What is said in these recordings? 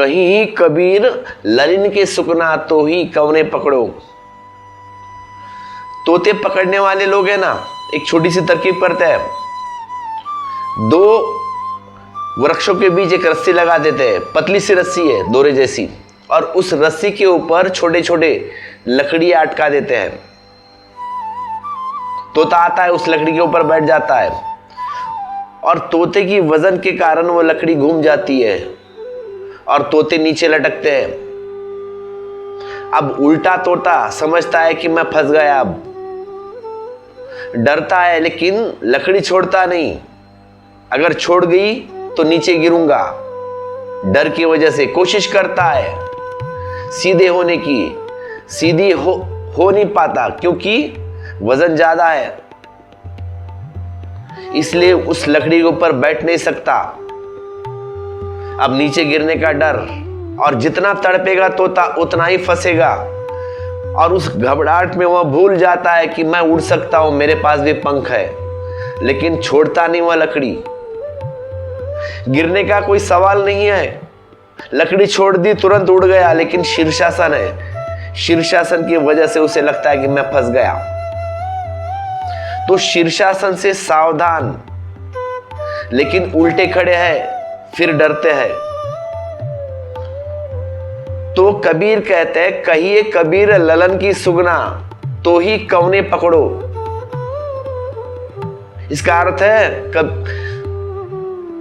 कहीं कबीर ललिन के सुकना तो ही कवने पकड़ो। तोते पकड़ने वाले लोग हैं ना, एक छोटी सी तरकीब करते हैं। दो वृक्षों के बीच एक रस्सी लगा देते हैं, पतली सी रस्सी है दोरे जैसी, और उस रस्सी के ऊपर छोटे छोटे लकड़ियां अटका देते हैं। तोता आता है, उस लकड़ी के ऊपर बैठ जाता है और तोते की वजन के कारण वो लकड़ी घूम जाती है और तोते नीचे लटकते हैं। अब उल्टा तोता समझता है कि मैं फंस गया, अब डरता है लेकिन लकड़ी छोड़ता नहीं। अगर छोड़ गई तो नीचे गिरूंगा, डर की वजह से कोशिश करता है सीधे होने की, सीधी हो नहीं पाता क्योंकि वजन ज्यादा है, इसलिए उस लकड़ी के ऊपर बैठ नहीं सकता। अब नीचे गिरने का डर, और जितना तड़पेगा तोता उतना ही फंसेगा, और उस घबराहट में वह भूल जाता है कि मैं उड़ सकता हूं, मेरे पास भी पंख है, लेकिन छोड़ता नहीं वह लकड़ी। गिरने का कोई सवाल नहीं है, लकड़ी छोड़ दी तुरंत उड़ गया, लेकिन शीर्षासन है, शीर्षासन की वजह से उसे लगता है कि मैं फंस गया। तो शीर्षासन से सावधान, लेकिन उल्टे खड़े हैं फिर डरते हैं। तो कबीर कहते हैं, कहिए कबीर ललन की सुगना तो ही कवने पकड़ो। इसका अर्थ है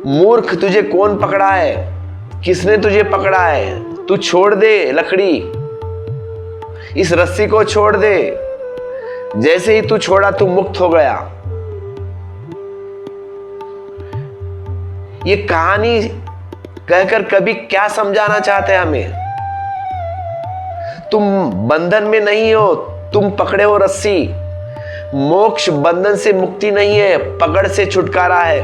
मूर्ख, तुझे कौन पकड़ा है, किसने तुझे पकड़ा है, तू छोड़ दे लकड़ी, इस रस्सी को छोड़ दे। जैसे ही तू छोड़ा तू मुक्त हो गया। ये कहानी कहकर कभी क्या समझाना चाहते हैं हमें? तुम बंधन में नहीं हो, तुम पकड़े हो रस्सी। मोक्ष बंधन से मुक्ति नहीं है, पकड़ से छुटकारा है।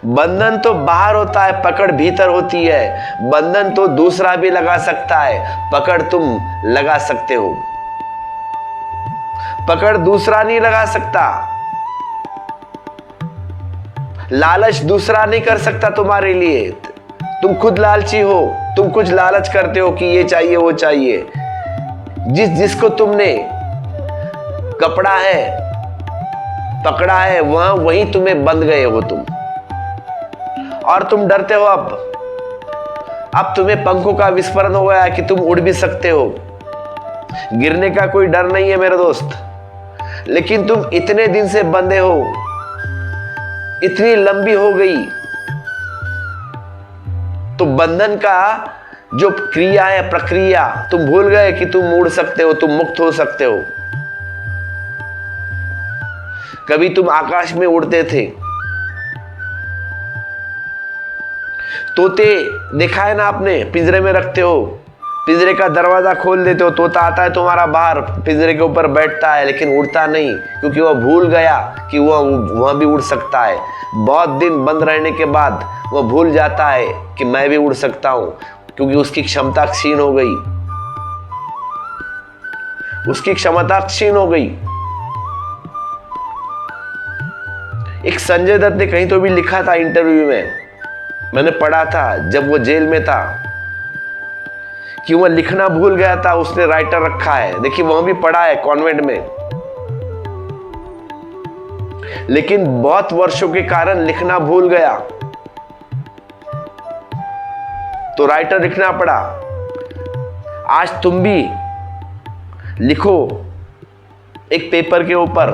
बंधन तो बाहर होता है, पकड़ भीतर होती है। बंधन तो दूसरा भी लगा सकता है, पकड़ तुम लगा सकते हो। पकड़ दूसरा नहीं लगा सकता, लालच दूसरा नहीं कर सकता तुम्हारे लिए। तुम खुद लालची हो, तुम कुछ लालच करते हो कि ये चाहिए वो चाहिए। जिसको तुमने कपड़ा है, पकड़ा है, वहीं तुम्हें बंध गए हो तुम, और तुम डरते हो। अब तुम्हें पंखों का विस्फोरण हो गया है कि तुम उड़ भी सकते हो। गिरने का कोई डर नहीं है मेरे दोस्त, लेकिन तुम इतने दिन से बंधे हो, इतनी लंबी हो गई, तो बंधन का जो क्रिया है, प्रक्रिया, तुम भूल गए कि तुम उड़ सकते हो, तुम मुक्त हो सकते हो। कभी तुम आकाश में उड़ते थे। तोते देखा है ना आपने, पिंजरे में रखते हो, पिंजरे का दरवाजा खोल देते हो, तोता आता है तुम्हारा बाहर, पिंजरे के ऊपर बैठता है, लेकिन उड़ता नहीं क्योंकि वह भूल गया कि वह भी उड़ सकता है। बहुत दिन बंद रहने के बाद वह भूल जाता है कि मैं भी उड़ सकता हूं, क्योंकि उसकी क्षमता क्षीण हो गई, उसकी क्षमता क्षीण हो गई। एक संजय दत्त ने कहीं तो भी लिखा था इंटरव्यू में, मैंने पढ़ा था जब वो जेल में था, कि वह लिखना भूल गया था, उसने राइटर रखा है। देखिए वहां भी पढ़ा है कॉन्वेंट में, लेकिन बहुत वर्षों के कारण लिखना भूल गया, तो राइटर लिखना पड़ा। आज तुम भी लिखो एक पेपर के ऊपर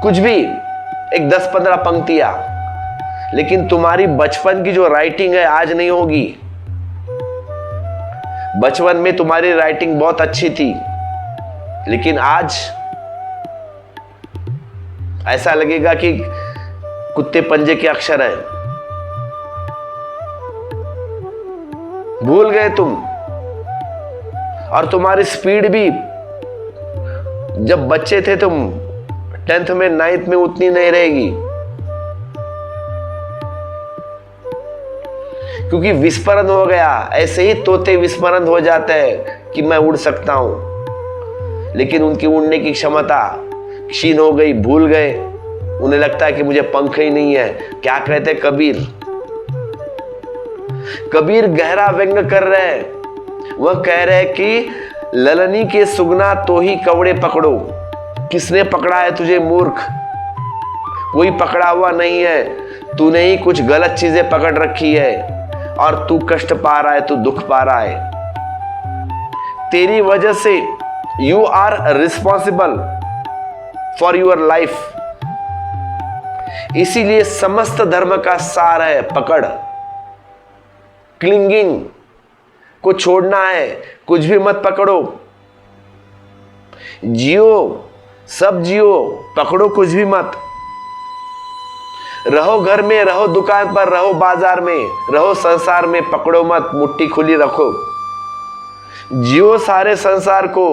कुछ भी, एक 10-15 पंक्तियां, लेकिन तुम्हारी बचपन की जो राइटिंग है आज नहीं होगी। बचपन में तुम्हारी राइटिंग बहुत अच्छी थी, लेकिन आज ऐसा लगेगा कि कुत्ते पंजे के अक्षर है। भूल गए तुम, और तुम्हारी स्पीड भी जब बच्चे थे तुम 10th में 9th में उतनी नहीं रहेगी, क्योंकि विस्फोरण हो गया। ऐसे ही तोते विस्फोरण हो जाते हैं कि मैं उड़ सकता हूं, लेकिन उनकी उड़ने की क्षमता क्षीण हो गई, भूल गए, उन्हें लगता है कि मुझे पंख ही नहीं है। क्या कहते कबीर, कबीर गहरा व्यंग कर रहे हैं। वह कह रहे हैं कि ललनी के सुगना तो ही कवड़े पकड़ो। किसने पकड़ा है तुझे मूर्ख? कोई पकड़ा हुआ नहीं है। तूने ही कुछ गलत चीजें पकड़ रखी है और तू कष्ट पा रहा है, तू दुख पा रहा है। तेरी वजह से you are responsible for your life. इसीलिए समस्त धर्म का सार है पकड़। क्लिंगिंग को छोड़ना है, कुछ भी मत पकड़ो। जियो, सब जियो, पकड़ो कुछ भी मत। रहो घर में, रहो दुकान पर, रहो बाजार में, रहो संसार में, पकड़ो मत, मुट्ठी खुली रखो। जियो सारे संसार को।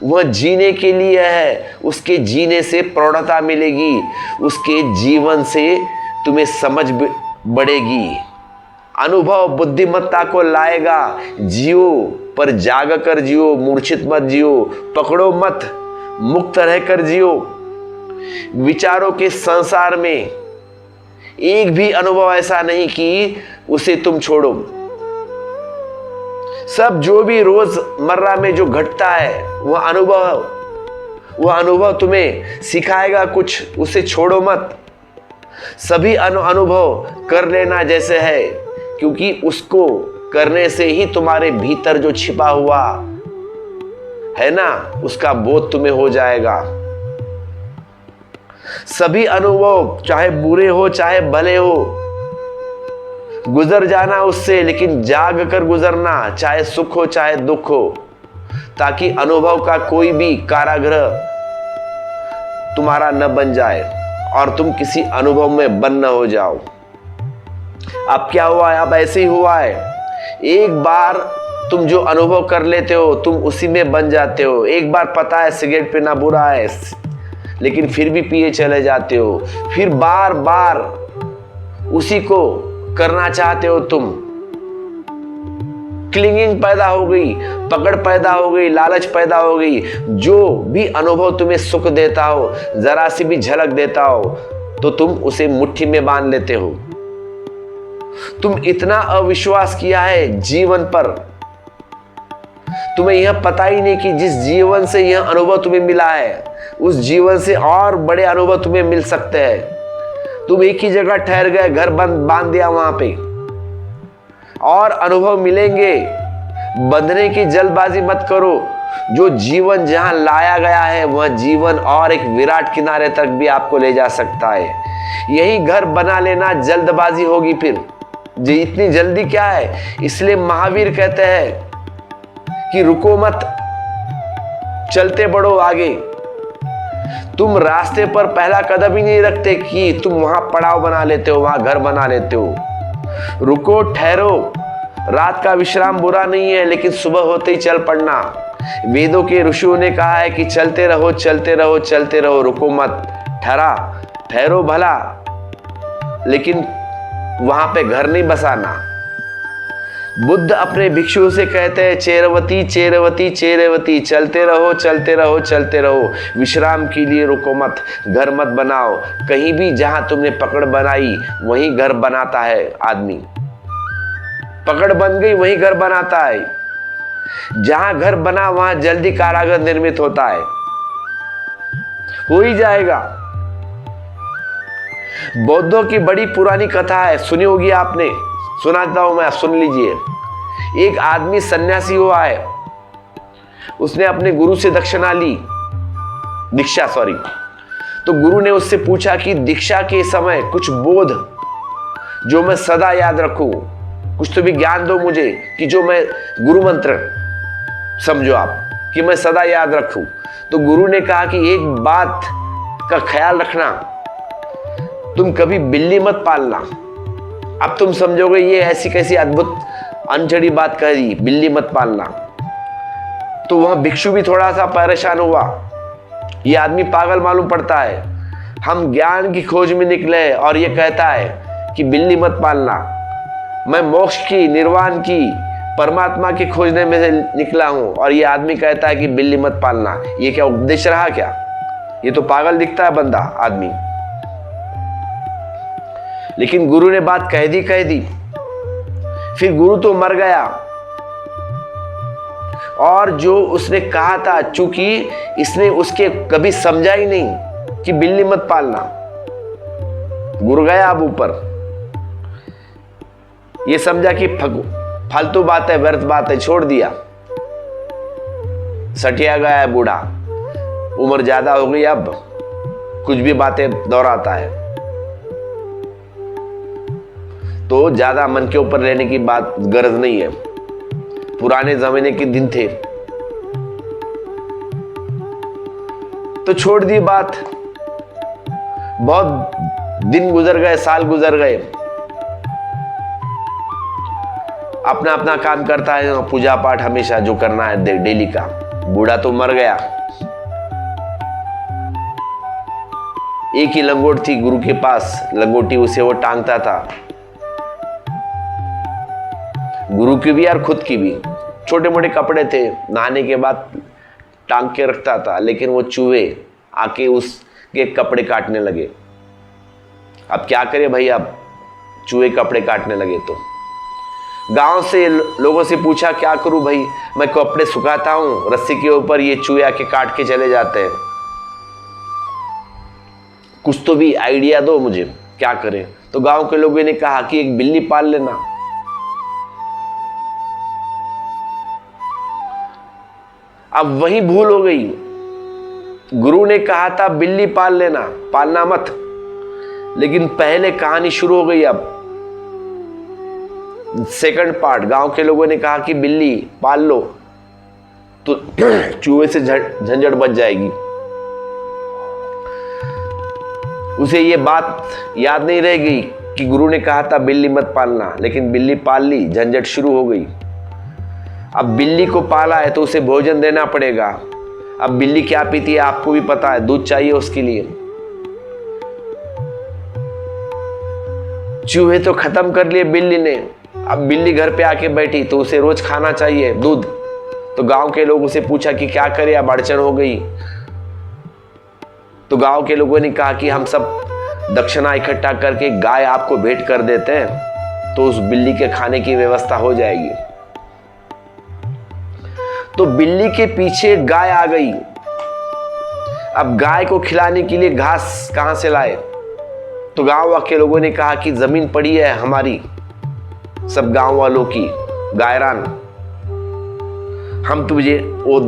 वह जीने के लिए है, उसके जीने से प्रौढ़ता मिलेगी, उसके जीवन से तुम्हें समझ बढ़ेगी, अनुभव बुद्धिमत्ता को लाएगा। जियो पर जाग कर जियो, मूर्छित मत जियो, पकड़ो मत, मुक्त रहकर जियो। विचारों के संसार में एक भी अनुभव ऐसा नहीं कि उसे तुम छोड़ो। सब जो भी रोजमर्रा में जो घटता है वह अनुभव तुम्हें सिखाएगा कुछ, उसे छोड़ो मत। सभी अनुभव कर लेना जैसे है, क्योंकि उसको करने से ही तुम्हारे भीतर जो छिपा हुआ है ना, उसका बोध तुम्हें हो जाएगा। सभी अनुभव चाहे बुरे हो चाहे भले हो, गुजर जाना उससे, लेकिन जाग कर गुजरना, चाहे सुख हो चाहे दुख हो, ताकि अनुभव का कोई भी कारागृह तुम्हारा न बन जाए और तुम किसी अनुभव में बंद न हो जाओ। अब क्या हुआ है? अब ऐसे ही हुआ है। एक बार तुम जो अनुभव कर लेते हो तुम उसी में बन जाते हो। एक बार पता है सिगरेट पीना बुरा है, लेकिन फिर भी पिए चले जाते हो। फिर बार बार उसी को करना चाहते हो तुम। क्लिंगिंग पैदा हो गई, पकड़ पैदा हो गई, लालच पैदा हो गई। जो भी अनुभव तुम्हें सुख देता हो, जरा सी भी झलक देता हो, तो तुम उसे मुट्ठी में बांध लेते हो। तुम इतना अविश्वास किया है जीवन पर, तुम्हें यह पता ही नहीं कि जिस जीवन से यह अनुभव तुम्हें मिला है, उस जीवन से और बड़े अनुभव तुम्हें मिल सकते हैं। तुम एक ही जगह ठहर गए, घर बांध दिया वहां पे, और अनुभव मिलेंगे। बंधने की जल्दबाजी मत करो। जो जीवन जहां लाया गया है वह जीवन और एक विराट किनारे तक भी आपको ले जा सकता है। यही घर बना लेना जल्दबाजी होगी फिर। जी इतनी जल्दी क्या है? इसलिए महावीर कहते हैं कि रुको मत, चलते बढ़ो आगे। तुम रास्ते पर पहला कदम ही नहीं रखते कि तुम वहां पड़ाव बना लेते हो, वहां घर बना लेते हो। रुको, ठहरो। रात का विश्राम बुरा नहीं है, लेकिन सुबह होते ही चल पड़ना। वेदों के ऋषियों ने कहा है कि चलते रहो, चलते रहो, चलते रहो, रुको मत। ठहरो भला, लेकिन वहां पे घर नहीं बसाना। बुद्ध अपने भिक्षुओं से कहते हैं, चेरवती चेरवती चेरवती, चलते रहो, चलते रहो, चलते रहो, विश्राम के लिए रुको मत, घर मत बनाओ। कहीं भी जहां तुमने पकड़ बनाई वहीं घर बनाता है आदमी। पकड़ बन गई वहीं घर बनाता है। जहां घर बना वहां जल्दी कारागार निर्मित होता है, हो ही जाएगा। बौद्धों की बड़ी पुरानी कथा है, सुनी होगी आपने, सुनाता हूं मैं, सुन लीजिए। एक आदमी सन्यासी हुआ है, उसने अपने गुरु से दीक्षा तो गुरु ने उससे पूछा कि दीक्षा के समय कुछ बोध जो मैं सदा याद रखूं, कुछ तो भी ज्ञान दो मुझे कि जो मैं गुरु मंत्र समझो आप कि मैं सदा याद रखूं। तो गुरु ने कहा कि एक बात का ख्याल रखना, तुम कभी बिल्ली मत पालना। अब तुम समझोगे ये ऐसी कैसी अद्भुत अनचढ़ी बात कह दी, बिल्ली मत पालना। तो वह भिक्षु भी थोड़ा सा परेशान हुआ, ये आदमी पागल मालूम पड़ता है। हम ज्ञान की खोज में निकले और ये कहता है कि बिल्ली मत पालना। मैं मोक्ष की, निर्वाण की, परमात्मा की खोजने में से निकला हूं और ये आदमी कहता है कि बिल्ली मत पालना। ये क्या उपदेश रहा क्या? ये तो पागल दिखता है बंदा, आदमी। लेकिन गुरु ने बात कह दी। फिर गुरु तो मर गया, और जो उसने कहा था, चूंकि इसने उसके कभी समझा ही नहीं कि बिल्ली मत पालना, गुरु गया अब ऊपर। ये समझा कि फालतू बात है, व्यर्थ बात है, छोड़ दिया। सटिया गया है बूढ़ा, उम्र ज्यादा हो गई, अब कुछ भी बातें दोहराता है, तो ज्यादा मन के ऊपर लेने की बात गरज नहीं है। पुराने जमाने के दिन थे तो छोड़ दी बात। बहुत दिन गुजर गए, साल गुजर गए, अपना अपना काम करता है, पूजा पाठ हमेशा जो करना है डेली का। बूढ़ा तो मर गया। एक ही लंगोट थी गुरु के पास, लंगोटी उसे वो टांगता था, गुरु की भी और खुद की भी। छोटे मोटे कपड़े थे, नहाने के बाद टांग के रखता था, लेकिन वो चूहे आके उसके कपड़े काटने लगे। अब क्या करे भाई, अब चूहे कपड़े काटने लगे तो गांव से लोगों से पूछा, क्या करूं भाई, मैं कपड़े सुखाता हूं रस्सी के ऊपर, ये चूहे आके काट के चले जाते हैं, कुछ तो भी आइडिया दो मुझे, क्या करें। तो गांव के लोगों ने कहा कि एक बिल्ली पाल लेना। अब वही भूल हो गई, गुरु ने कहा था बिल्ली पाल लेना, पालना मत, लेकिन पहले कहानी शुरू हो गई। अब सेकंड पार्ट, गांव के लोगों ने कहा कि बिल्ली पाल लो तो चूहे से झंझट बच जाएगी। उसे ये बात याद नहीं रह गई कि गुरु ने कहा था बिल्ली मत पालना, लेकिन बिल्ली पाल ली, झंझट शुरू हो गई। अब बिल्ली को पाला है तो उसे भोजन देना पड़ेगा। अब बिल्ली क्या पीती है आपको भी पता है, दूध चाहिए उसके लिए। चूहे तो खत्म कर लिए बिल्ली ने। अब बिल्ली घर पे आके बैठी तो उसे रोज खाना चाहिए दूध। तो गांव के लोगों से पूछा कि क्या करें, अब अड़चन हो गई। तो गांव के लोगों ने कहा कि हम सब दक्षिणा इकट्ठा करके गाय आपको भेंट कर देते हैं, तो उस बिल्ली के खाने की व्यवस्था हो जाएगी। तो बिल्ली के पीछे गाय आ गई। अब गाय को खिलाने के लिए घास कहां से लाए? तो गांव के लोगों ने कहा कि जमीन पड़ी है हमारी, सब गांव वालों की, गायरान, हम तुझे वो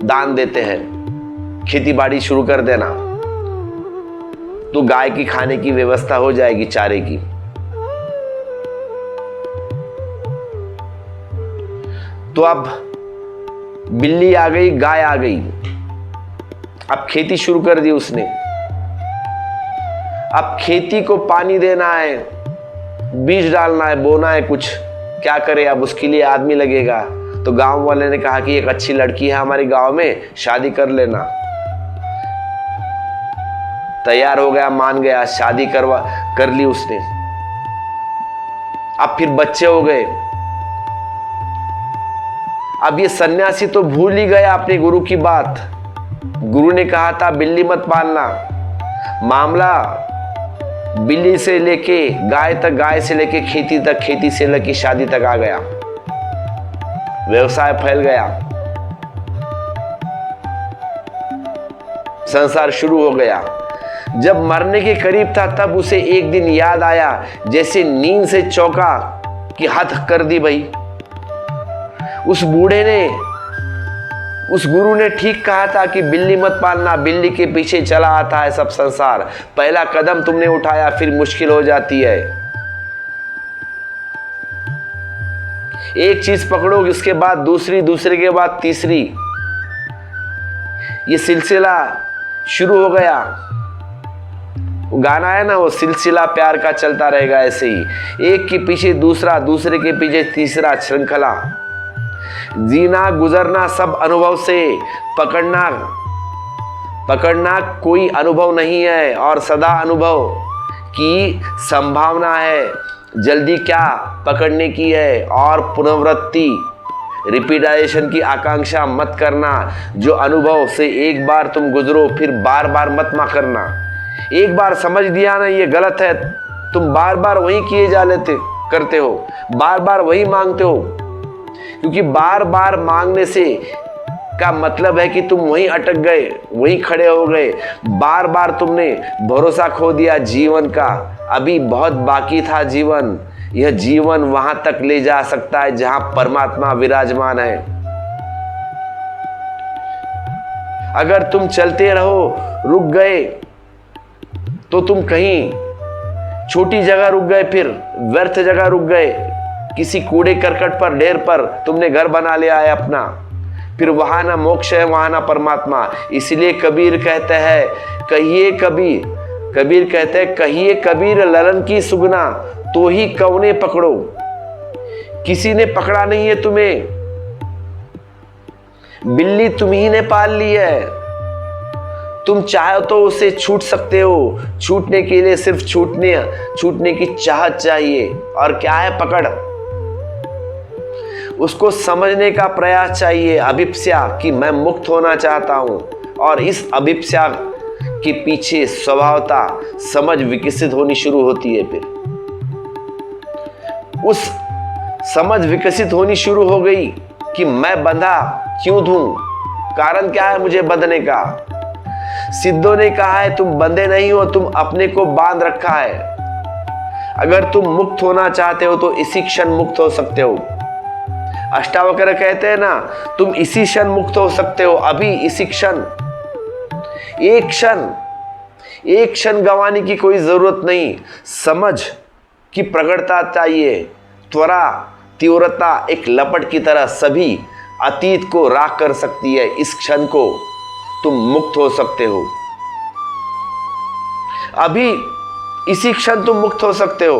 दान देते हैं, खेती बाड़ी शुरू कर देना, तो गाय की खाने की व्यवस्था हो जाएगी, चारे की। तो अब बिल्ली आ गई, गाय आ गई। अब खेती शुरू कर दी उसने। अब खेती को पानी देना है, बीज डालना है, बोना है, कुछ क्या करे, अब उसके लिए आदमी लगेगा। तो गांव वाले ने कहा कि एक अच्छी लड़की है हमारे गांव में, शादी कर लेना। तैयार हो गया, मान गया, शादी कर ली उसने। अब फिर बच्चे हो गए। अब ये सन्यासी तो भूल ही गया अपने गुरु की बात। गुरु ने कहा था बिल्ली मत पालना। मामला बिल्ली से लेके गाय तक, गाय से लेके खेती तक, खेती से लेके शादी तक आ गया। व्यवसाय फैल गया, संसार शुरू हो गया। जब मरने के करीब था तब उसे एक दिन याद आया, जैसे नींद से चौंका कि हद कर दी भाई। उस बूढ़े ने, उस गुरु ने ठीक कहा था कि बिल्ली मत पालना, बिल्ली के पीछे चला आता है सब संसार। पहला कदम तुमने उठाया, फिर मुश्किल हो जाती है। एक चीज पकड़ो, इसके बाद दूसरी, दूसरे के बाद तीसरी, ये सिलसिला शुरू हो गया। वो गाना है ना, वो सिलसिला प्यार का चलता रहेगा ऐसे ही, एक के पीछे दूसरा, दूसरे के पीछे तीसरा, श्रृंखला। जीना गुजरना सब अनुभव से, पकड़ना कोई अनुभव नहीं है, और सदा अनुभव की संभावना है। जल्दी क्या पकड़ने की है, और पुनरावृत्ति, रिपीटाइजेशन की आकांक्षा मत करना। जो अनुभव से एक बार तुम गुजरो, फिर बार बार मत करना। एक बार समझ दिया ना ये गलत है, तुम बार बार वही किए जा लेते। करते हो, बार बार वही मांगते हो, क्योंकि बार बार मांगने से का मतलब है कि तुम वहीं अटक गए, वहीं खड़े हो गए। बार बार तुमने भरोसा खो दिया जीवन का। अभी बहुत बाकी था जीवन। यह जीवन वहां तक ले जा सकता है जहां परमात्मा विराजमान है। अगर तुम चलते रहो, रुक गए, तो तुम कहीं छोटी जगह रुक गए, फिर व्यर्थ जगह रुक गए, किसी कूड़े करकट पर, ढेर पर तुमने घर बना लिया है अपना, फिर वहां ना मोक्ष है, वहां ना परमात्मा। इसलिए कबीर कहते हैं, कहिए कबीर, कबीर कहते हैं, कहिए कबीर ललन की सुगना, तो ही कौने पकड़ो। किसी ने पकड़ा नहीं है तुम्हें, बिल्ली तुम्ही ने पाल ली है। तुम चाहो तो उसे छूट सकते हो। छूटने के लिए सिर्फ छूटने की चाहत चाहिए। और क्या है पकड़? उसको समझने का प्रयास चाहिए, अभिप्सा, कि मैं मुक्त होना चाहता हूं। और इस अभिप्सा के पीछे स्वभावता समझ विकसित होनी शुरू होती है। फिर उस समझ विकसित होनी शुरू हो गई कि मैं बंधा क्यों दूं, कारण क्या है मुझे बंधने का। सिद्धों ने कहा है तुम बंधे नहीं हो, तुम अपने को बांध रखा है। अगर तुम मुक्त होना चाहते हो तो इसी क्षण मुक्त हो सकते हो। अष्टावक्र कहते हैं ना, तुम इसी क्षण मुक्त हो सकते हो, अभी इसी क्षण। एक क्षण गंवाने की कोई जरूरत नहीं। समझ की प्रगड़ता चाहिए, त्वरा, तीव्रता एक लपट की तरह सभी अतीत को राख कर सकती है। इस क्षण को तुम मुक्त हो सकते हो, अभी इसी क्षण तुम मुक्त हो सकते हो।